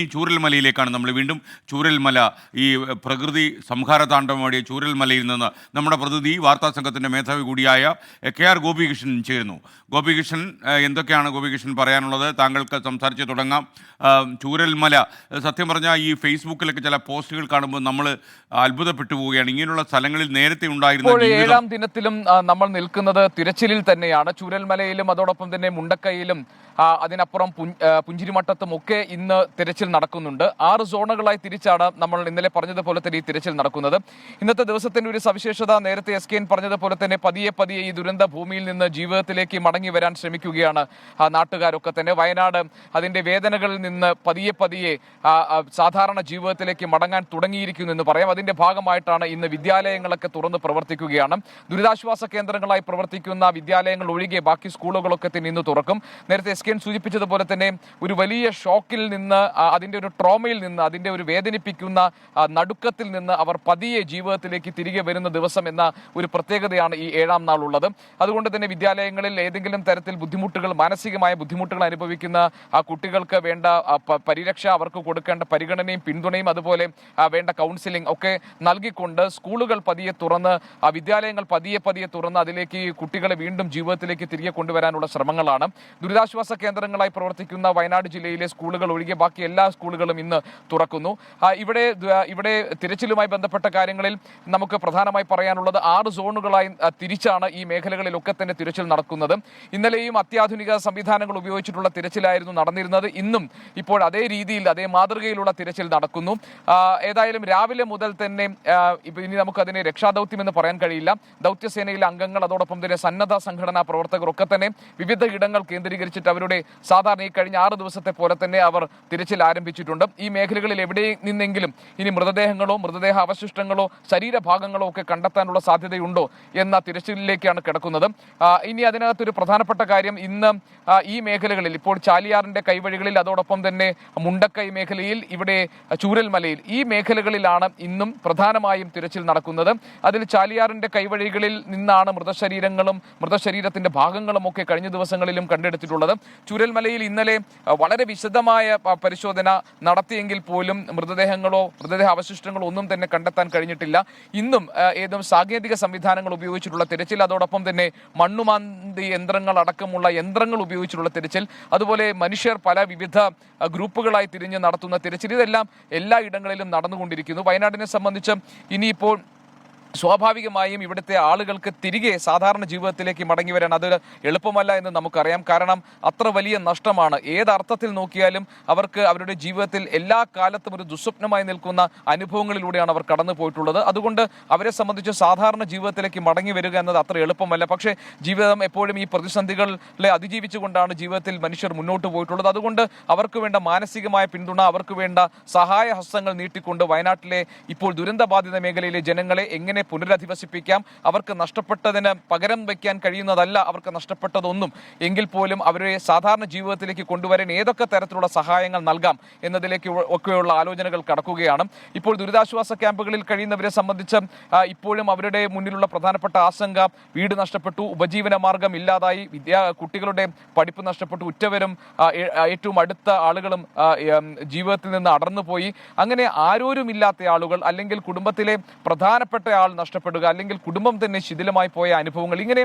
ഈ ചൂരൽമലയിലേക്കാണ് നമ്മൾ വീണ്ടും. ചൂരൽമല, ഈ പ്രകൃതി സംഹാര താണ്ഡവമാടിയ ചൂരൽമലയിൽ നിന്ന് നമ്മുടെ പ്രതിനിധി വാർത്താ സംഘത്തിൻ്റെ മേധാവി കൂടിയായ KR ഗോപികൃഷ്ണൻ ചേരുന്നു. ഗോപികൃഷ്ണൻ, എന്തൊക്കെയാണ് ഗോപികൃഷ്ണൻ പറയാനുള്ളത്? താങ്കൾക്ക് സംസാരിച്ച് തുടങ്ങാം. ചൂരൽമല, സത്യം പറഞ്ഞാൽ ഈ ഫേസ്ബുക്കിലൊക്കെ ചില പോസ്റ്റുകൾ കാണുമ്പോൾ നമ്മൾ അത്ഭുതപ്പെട്ടു പോവുകയാണ്. ഇങ്ങനെയുള്ള സ്ഥലങ്ങളിൽ നേരത്തെ ഉണ്ടായിരുന്ന 7ാം ദിനത്തിലും നമ്മൾ നിൽക്കുന്നത് തിരച്ചിലിൽ തന്നെയാണ്. ചൂരൽമലയിലും അതോടൊപ്പം തന്നെ മുണ്ടക്കയിലും അതിനപ്പുറം പുഞ്ചിരിമട്ടത്തും ഒക്കെ ഇന്ന് തിരച്ചിൽ നടക്കുന്നുണ്ട്. 6 സോണുകളായി തിരിച്ചാണ് നമ്മൾ ഇന്നലെ പറഞ്ഞതുപോലെ തന്നെ ഈ തിരച്ചിൽ നടക്കുന്നത്. ഇന്നത്തെ ദിവസത്തിന്റെ ഒരു സവിശേഷത, നേരത്തെ SKN പറഞ്ഞതുപോലെ തന്നെ പതിയെ പതിയെ ഈ ദുരന്ത ഭൂമിയിൽ നിന്ന് ജീവിതത്തിലേക്ക് മടങ്ങി വരാൻ ശ്രമിക്കുകയാണ് നാട്ടുകാരൊക്കെ തന്നെ. വയനാട് അതിന്റെ വേദനകളിൽ നിന്ന് പതിയെ പതിയെ സാധാരണ ജീവിതത്തിലേക്ക് മടങ്ങാൻ തുടങ്ങിയിരിക്കുന്നു എന്ന് പറയാം. അതിന്റെ ഭാഗമായിട്ടാണ് ഇന്ന് വിദ്യാലയങ്ങളൊക്കെ തുറന്ന് പ്രവർത്തിക്കുകയാണ്. ദുരിതാശ്വാസ കേന്ദ്രങ്ങളായി പ്രവർത്തിക്കുന്ന വിദ്യാലയങ്ങൾ ഒഴികെ ബാക്കി സ്കൂളുകളൊക്കെ തന്നെ ഇന്ന് തുറക്കും. നേരത്തെ SKN സൂചിപ്പിച്ചതുപോലെ തന്നെ ഒരു വലിയ ഷോക്കിൽ നിന്ന്, അതിന്റെ ഒരു ട്രോമയിൽ നിന്ന്, അതിന്റെ ഒരു വേദനിപ്പിക്കുന്ന നടുക്കത്തിൽ നിന്ന് അവർ പതിയെ ജീവിതത്തിലേക്ക് തിരികെ വരുന്ന ദിവസം എന്ന ഒരു പ്രത്യേകതയാണ് ഈ 7ാം നാൾ ഉള്ളത്. അതുകൊണ്ട് തന്നെ വിദ്യാലയങ്ങളിൽ ഏതെങ്കിലും തരത്തിൽ ബുദ്ധിമുട്ടുകൾ, മാനസികമായ ബുദ്ധിമുട്ടുകൾ അനുഭവിക്കുന്ന ആ കുട്ടികൾക്ക് വേണ്ട പരിരക്ഷ, അവർക്ക് കൊടുക്കേണ്ട പരിഗണനയും പിന്തുണയും അതുപോലെ വേണ്ട കൗൺസിലിംഗ് ഒക്കെ നൽകിക്കൊണ്ട് സ്കൂളുകൾ പതിയെ തുറന്ന്, വിദ്യാലയങ്ങൾ പതിയെ പതിയെ തുറന്ന് അതിലേക്ക് കുട്ടികളെ വീണ്ടും ജീവിതത്തിലേക്ക് തിരികെ കൊണ്ടുവരാനുള്ള ശ്രമങ്ങളാണ്. ദുരിതാശ്വാസ കേന്ദ്രങ്ങളായി പ്രവർത്തിക്കുന്ന വയനാട് ജില്ലയിലെ സ്കൂളുകൾ ഒഴികെ ബാക്കി എല്ലാ സ്കൂളുകളും ഇന്ന് തുറക്കുന്നു. ഇവിടെ തിരച്ചിലുമായി ബന്ധപ്പെട്ട കാര്യങ്ങളിൽ നമുക്ക് പ്രധാനമായി പറയാനുള്ളത് 6 സോണുകളായി തിരിച്ചാണ് ഈ മേഖലകളിലൊക്കെ തന്നെ തിരച്ചിൽ നടക്കുന്നത്. ഇന്നലെയും അത്യാധുനിക സംവിധാനങ്ങൾ ഉപയോഗിച്ചിട്ടുള്ള തിരച്ചിലായിരുന്നു നടന്നിരുന്നത്. ഇന്നും ഇപ്പോൾ അതേ രീതിയിൽ, അതേ മാതൃകയിലുള്ള തിരച്ചിൽ നടക്കുന്നു. ഏതായാലും രാവിലെ മുതൽ തന്നെ ഇനി നമുക്കതിനെ രക്ഷാദൗത്യം എന്ന് പറയാൻ കഴിയില്ല. ദൗത്യസേനയിലെ അംഗങ്ങൾ, അതോടൊപ്പം തന്നെ സന്നദ്ധ സംഘടനാ പ്രവർത്തകർ ഒക്കെ തന്നെ വിവിധ ഇടങ്ങൾ കേന്ദ്രീകരിച്ചിട്ട് അവരുടെ സാധാരണ ഈ കഴിഞ്ഞ 6 ദിവസത്തെ പോലെ തന്നെ അവർ തിരച്ചിൽ ആരംഭിച്ചിട്ടുണ്ട്. ഈ മേഖലകളിൽ എവിടെ നിന്നെങ്കിലും ഇനി മൃതദേഹങ്ങളോ മൃതദേഹ അവശിഷ്ടങ്ങളോ ശരീരഭാഗങ്ങളോ ഒക്കെ കണ്ടെത്താനുള്ള സാധ്യതയുണ്ടോ എന്ന തിരച്ചിലിലേക്കാണ് കിടക്കുന്നത്. ഇനി അതിനകത്തൊരു പ്രധാനപ്പെട്ട കാര്യം, ഇന്ന് ഈ മേഖലകളിൽ ഇപ്പോൾ ചാലിയാറിന്റെ കൈവഴികളിൽ, അതോടൊപ്പം തന്നെ മുണ്ടക്കൈ മേഖലയിൽ, ഇവിടെ ചൂരൽമലയിൽ, ഈ മേഖലകളിലാണ് ഇന്നും പ്രധാനമായും തിരച്ചിൽ നടക്കുന്നത്. അതിൽ ചാലിയാറിന്റെ കൈവഴികളിൽ നിന്നാണ് മൃതശരീരങ്ങളും മൃതശരീരത്തിന്റെ ഭാഗങ്ങളും ഒക്കെ കഴിഞ്ഞ ദിവസങ്ങളിലും കണ്ടെടുത്തിട്ടുള്ളത്. ചൂരൽമലയിൽ ഇന്നലെ വളരെ വിശദമായ പരിശോധന നടത്തിയെങ്കിൽ പോലും മൃതദേഹങ്ങളോ മൃതദേഹ അവശിഷ്ടങ്ങളോ ഒന്നും തന്നെ കണ്ടെത്താൻ കഴിഞ്ഞിട്ടില്ല. ഇന്നും ഏതും സാങ്കേതിക സംവിധാനങ്ങൾ ഉപയോഗിച്ചിട്ടുള്ള തിരച്ചിൽ, അതോടൊപ്പം തന്നെ മണ്ണുമാന്തി യന്ത്രങ്ങൾ അടക്കമുള്ള യന്ത്രങ്ങൾ ഉപയോഗിച്ചിട്ടുള്ള തിരച്ചിൽ, അതുപോലെ മനുഷ്യർ പല വിവിധ ഗ്രൂപ്പുകളായി തിരിഞ്ഞ് നടത്തുന്ന തിരച്ചിൽ, ഇതെല്ലാം എല്ലാ ഇടങ്ങളിലും നടന്നുകൊണ്ടിരിക്കുന്നു. വയനാടിനെ സംബന്ധിച്ച് ഇനിയിപ്പോൾ സ്വാഭാവികമായും ഇവിടുത്തെ ആളുകൾക്ക് തിരികെ സാധാരണ ജീവിതത്തിലേക്ക് മടങ്ങി വരാൻ അത് എളുപ്പമല്ല എന്ന് നമുക്കറിയാം. കാരണം അത്ര വലിയ നഷ്ടമാണ്. ഏതർത്ഥത്തിൽ നോക്കിയാലും അവർക്ക് അവരുടെ ജീവിതത്തിൽ എല്ലാ കാലത്തും ഒരു ദുസ്വപ്നമായി നിൽക്കുന്ന അനുഭവങ്ങളിലൂടെയാണ് അവർ കടന്നു പോയിട്ടുള്ളത്. അതുകൊണ്ട് അവരെ സംബന്ധിച്ച് സാധാരണ ജീവിതത്തിലേക്ക് മടങ്ങി വരിക എന്നത് അത്ര എളുപ്പമല്ല. പക്ഷേ ജീവിതം എപ്പോഴും ഈ പ്രതിസന്ധികളെ അതിജീവിച്ചുകൊണ്ടാണ് ജീവിതത്തിൽ മനുഷ്യർ മുന്നോട്ട് പോയിട്ടുള്ളത്. അതുകൊണ്ട് അവർക്ക് വേണ്ട മാനസികമായ പിന്തുണ, അവർക്ക് വേണ്ട സഹായ ഹസ്തങ്ങൾ നീട്ടിക്കൊണ്ട് വയനാട്ടിലെ ഇപ്പോൾ ദുരന്തബാധിത മേഖലയിലെ ജനങ്ങളെ എങ്ങനെ പുനരധിവസിപ്പിക്കാം, അവർക്ക് നഷ്ടപ്പെട്ടതിന് പകരം വയ്ക്കാൻ കഴിയുന്നതല്ല അവർക്ക് നഷ്ടപ്പെട്ടതൊന്നും, എങ്കിൽ പോലും അവരെ സാധാരണ ജീവിതത്തിലേക്ക് കൊണ്ടുവരാൻ ഏതൊക്കെ തരത്തിലുള്ള സഹായങ്ങൾ നൽകാം എന്നതിലേക്ക് ഒക്കെയുള്ള ആലോചനകൾ കടക്കുകയാണ്. ഇപ്പോൾ ദുരിതാശ്വാസ ക്യാമ്പുകളിൽ കഴിയുന്നവരെ സംബന്ധിച്ച് ഇപ്പോഴും അവരുടെ മുന്നിലുള്ള പ്രധാനപ്പെട്ട ആശങ്ക, വീട് നഷ്ടപ്പെട്ടു, ഉപജീവന മാർഗം ഇല്ലാതായി, കുട്ടികളുടെ പഠിപ്പ് നഷ്ടപ്പെട്ടു, ഉറ്റവരും ഏറ്റവും അടുത്ത ആളുകളും ജീവിതത്തിൽ നിന്ന് അടർന്നുപോയി, അങ്ങനെ ആരോരുമില്ലാത്ത ആളുകൾ, അല്ലെങ്കിൽ കുടുംബത്തിലെ പ്രധാനപ്പെട്ട ആൾ നഷ്ടപ്പെടുക, അല്ലെങ്കിൽ കുടുംബം തന്നെ ശിഥിലമായി പോയ അനുഭവങ്ങൾ, ഇങ്ങനെ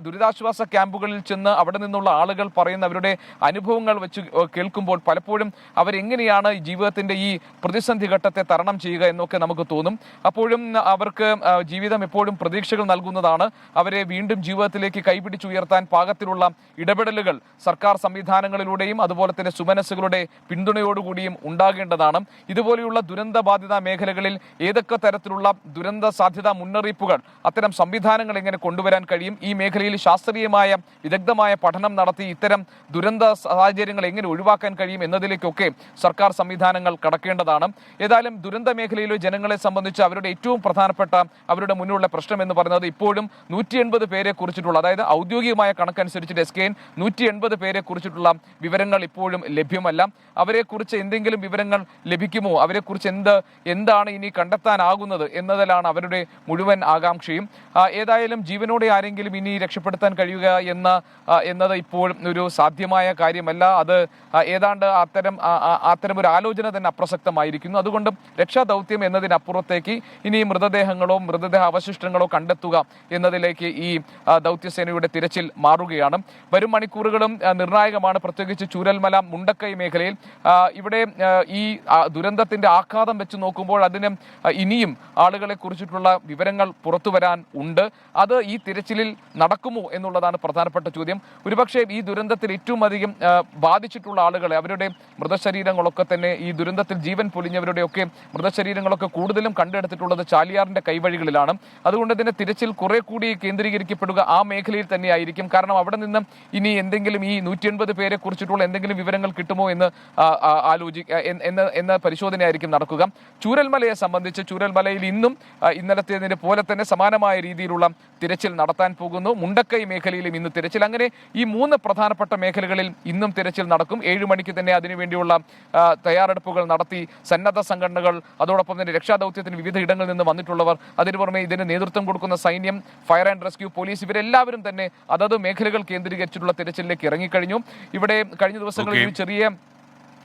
ദുരിതാശ്വാസ ക്യാമ്പുകളിൽ ചെന്ന് അവിടെ നിന്നുള്ള ആളുകൾ പറയുന്ന അവരുടെ അനുഭവങ്ങൾ വെച്ച് കേൾക്കുമ്പോൾ പലപ്പോഴും അവരെങ്ങനെയാണ് ജീവിതത്തിന്റെ ഈ പ്രതിസന്ധി ഘട്ടത്തെ തരണം ചെയ്യുക എന്നൊക്കെ നമുക്ക് തോന്നും. അപ്പോഴും അവർക്ക് ജീവിതം എപ്പോഴും പ്രതീക്ഷകൾ നൽകുന്നതാണ്. അവരെ വീണ്ടും ജീവിതത്തിലേക്ക് കൈപിടിച്ചുയർത്താൻ പാകത്തിലുള്ള ഇടപെടലുകൾ സർക്കാർ സംവിധാനങ്ങളിലൂടെയും അതുപോലെ തന്നെ സുമനസ്സുകളുടെ പിന്തുണയോടുകൂടിയും ഉണ്ടാകേണ്ടതാണ്. ഇതുപോലെയുള്ള ദുരന്തബാധിത മേഖലകളിൽ ഏതൊക്കെ തരത്തിലുള്ള ദുരന്ത സാധ്യത മുന്നറിയിപ്പുകൾ, അത്തരം സംവിധാനങ്ങൾ എങ്ങനെ കൊണ്ടുവരാൻ കഴിയും, ഈ മേഖലയിൽ ശാസ്ത്രീയമായ വിദഗ്ധമായ പഠനം നടത്തി ഇത്തരം ദുരന്ത സാഹചര്യങ്ങൾ എങ്ങനെ ഒഴിവാക്കാൻ കഴിയും എന്നതിലേക്കൊക്കെ സർക്കാർ സംവിധാനങ്ങൾ കടക്കേണ്ടതാണ്. ഏതായാലും ദുരന്ത മേഖലയിലെ ജനങ്ങളെ സംബന്ധിച്ച് അവരുടെ ഏറ്റവും പ്രധാനപ്പെട്ട അവരുടെ മുന്നിലുള്ള പ്രശ്നം എന്ന് പറയുന്നത് ഇപ്പോഴും 180 പേരെ കുറിച്ചിട്ടുള്ള, അതായത് ഔദ്യോഗികമായ കണക്കനുസരിച്ച് SKN 180 പേരെ കുറിച്ചിട്ടുള്ള വിവരങ്ങൾ ഇപ്പോഴും ലഭ്യമല്ല. അവരെക്കുറിച്ച് എന്തെങ്കിലും വിവരങ്ങൾ ലഭിക്കുമോ, അവരെക്കുറിച്ച് എന്താണ് ഇനി കണ്ടെത്താനാകുന്നത് എന്നതിലാണ് അവരുടെ മുഴുവൻ ആകാംക്ഷയും. ഏതായാലും ജീവനോടെ ആരെങ്കിലും ഇനി രക്ഷപ്പെടുത്താൻ കഴിയുക എന്നത് ഇപ്പോൾ ഒരു സാധ്യമായ കാര്യമല്ല. അത് ഏതാണ്ട് അത്തരം ഒരു ആലോചന തന്നെ അപ്രസക്തമായിരിക്കുന്നു. അതുകൊണ്ട് രക്ഷാദൗത്യം എന്നതിനപ്പുറത്തേക്ക് ഇനി മൃതദേഹങ്ങളോ മൃതദേഹ അവശിഷ്ടങ്ങളോ കണ്ടെത്തുക എന്നതിലേക്ക് ഈ ദൗത്യസേനയുടെ തിരച്ചിൽ മാറുകയാണ്. വരും മണിക്കൂറുകളും നിർണായകമാണ്, പ്രത്യേകിച്ച് ചൂരൽമല മുണ്ടക്കൈ മേഖലയിൽ. ഇവിടെ ഈ ദുരന്തത്തിന്റെ ആഘാതം വെച്ച് നോക്കുമ്പോൾ അതിന് ഇനിയും ആളുകളെ കുറിച്ചിട്ടുള്ള വിവരങ്ങൾ പുറത്തു വരാൻ ഉണ്ട്. അത് ഈ തിരച്ചിലിൽ നടക്കുമോ എന്നുള്ളതാണ് പ്രധാനപ്പെട്ട ചോദ്യം. ഒരുപക്ഷെ ഈ ദുരന്തത്തിൽ ഏറ്റവും അധികം ബാധിച്ചിട്ടുള്ള ആളുകളെ, അവരുടെ മൃതശരീരങ്ങളൊക്കെ തന്നെ, ഈ ദുരന്തത്തിൽ ജീവൻ പൊലിഞ്ഞവരുടെയൊക്കെ മൃതശരീരങ്ങളൊക്കെ കൂടുതലും കണ്ടെടുത്തിട്ടുള്ളത് ചാലിയാറിന്റെ കൈവഴികളിലാണ്. അതുകൊണ്ട് തന്നെ തിരച്ചിൽ കുറെ കൂടി കേന്ദ്രീകരിക്കപ്പെടുക ആ മേഖലയിൽ തന്നെയായിരിക്കും. കാരണം അവിടെ നിന്ന് ഇനി എന്തെങ്കിലും ഈ 180 പേരെ കുറിച്ചിട്ടുള്ള എന്തെങ്കിലും വിവരങ്ങൾ കിട്ടുമോ എന്ന് എന്ന പരിശോധനയായിരിക്കും നടക്കുക. ചൂരൽമലയെ സംബന്ധിച്ച് ചൂരൽമലയിൽ ഇന്നും ഇന്നലത്തേതിനെ പോലെ തന്നെ സമാനമായ രീതിയിലുള്ള തിരച്ചിൽ നടത്താൻ പോകുന്നു. മുണ്ടക്കൈ മേഖലയിലും ഇന്ന് തിരച്ചിൽ. അങ്ങനെ ഈ 3 പ്രധാനപ്പെട്ട മേഖലകളിൽ ഇന്നും തിരച്ചിൽ നടക്കും. 7 മണിക്ക് തന്നെ അതിനുവേണ്ടിയുള്ള തയ്യാറെടുപ്പുകൾ നടത്തി സന്നദ്ധ സംഘടനകൾ, അതോടൊപ്പം തന്നെ രക്ഷാദൗത്യത്തിന് വിവിധ ഇടങ്ങളിൽ നിന്ന് വന്നിട്ടുള്ളവർ, അതിനു പുറമെ ഇതിന് നേതൃത്വം കൊടുക്കുന്ന സൈന്യം, ഫയർ ആൻഡ് റെസ്ക്യൂ, പോലീസ്, ഇവരെല്ലാവരും തന്നെ അതത് മേഖലകൾ കേന്ദ്രീകരിച്ചിട്ടുള്ള തിരച്ചിലിലേക്ക് ഇറങ്ങിക്കഴിഞ്ഞു. ഇവിടെ കഴിഞ്ഞ ദിവസങ്ങളിൽ ചെറിയ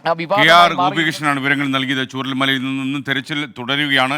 KR ഗോപികൃഷ്ണനാണ് വിവരങ്ങൾ നൽകിയത്. ചൂരൽമലയിൽ നിന്ന് തെരച്ചിൽ തുടരുകയാണ്.